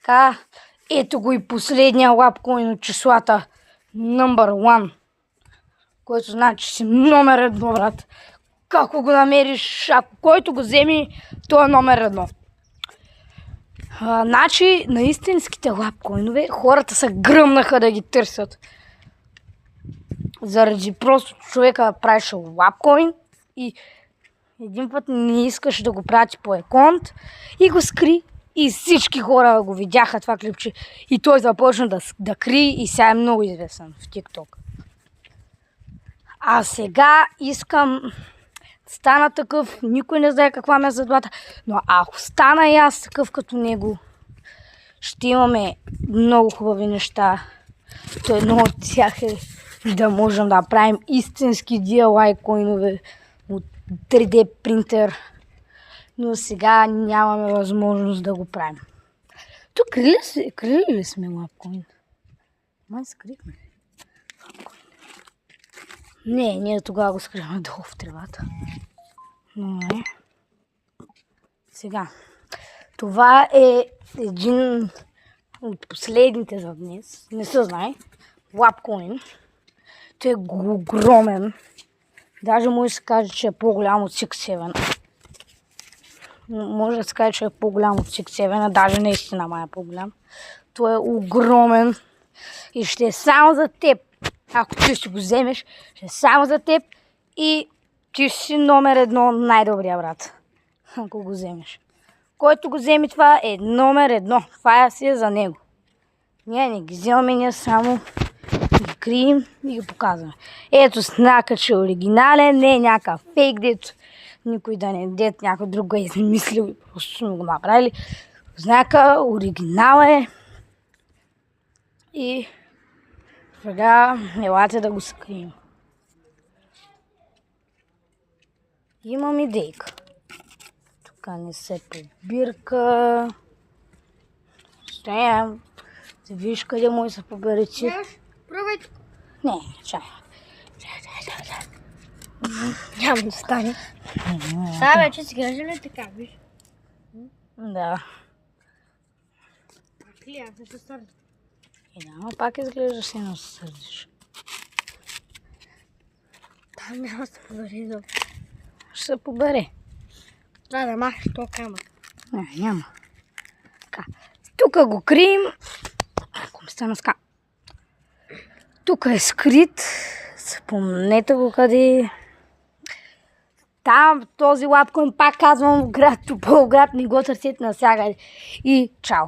Така, ето го и последния лапкоин от числата number 1, който значи си номер 1, брат. Како го намериш, ако който го вземи, той е номер 1. Значи, на истинските лапкоинове хората се гръмнаха да ги търсят. Заради просто човека правеше лапкоин и един път не искаш да го прати по аконт и го скри. И всички хора го видяха това клипче. И той започна да крие и сега е много известен в TikTok. А сега искам да стана такъв. Никой не знае каква ме е съдбата. Но ако стана и аз такъв като него, ще имаме много хубави неща. То едно от тях е да можем да правим истински DIY коинове от 3D принтер. Но сега нямаме възможност да го правим. Тук крили ли сме лапкоин? Май скрихме. Не, ние тогава го скриваме долу в тревата. Но не. Сега. Това е един от последните за днес. Не се знае. Лапкоин. Той е огромен. Даже може да се каже, че е по-голям от Six Seven. Може да се каже, че е по-голям от Six Seven, даже наистина май е по-голям. Той е огромен и ще е само за теб. Ако ти ще го вземеш, ще е само за теб и ти си номер 1 най-добрия брат. Ако го вземеш. Който го вземе, това е номер 1. Това си е за него. Ние не ги вземаме, ние само ги крием и ги показваме. Ето знака, че е оригинален, не е някакъв фейк, дето никой да не дет, някой друг го е измислил и просто сме го направили. Знака, оригинал е. И сега елате да го скрием. Имам идейка. Тук не се побирка. Стоям. Да видиш къде може да се побере чип. Пробвай. Не, чай. Няма да стане. Сега вече си грежа ли така, виж? Да. Клия, не ще стане. Но пак изглежда си едно се сърдиш. Там няма да се побери. Ще се побере. Да махаш то камък. Не, няма. Така. Тук го крием. Ако ми стана ска. Тук е скрит. Спомнете го къде. Там този лапкоин, пак казвам, в град Тополград, не го търсете навсякъде. И чао!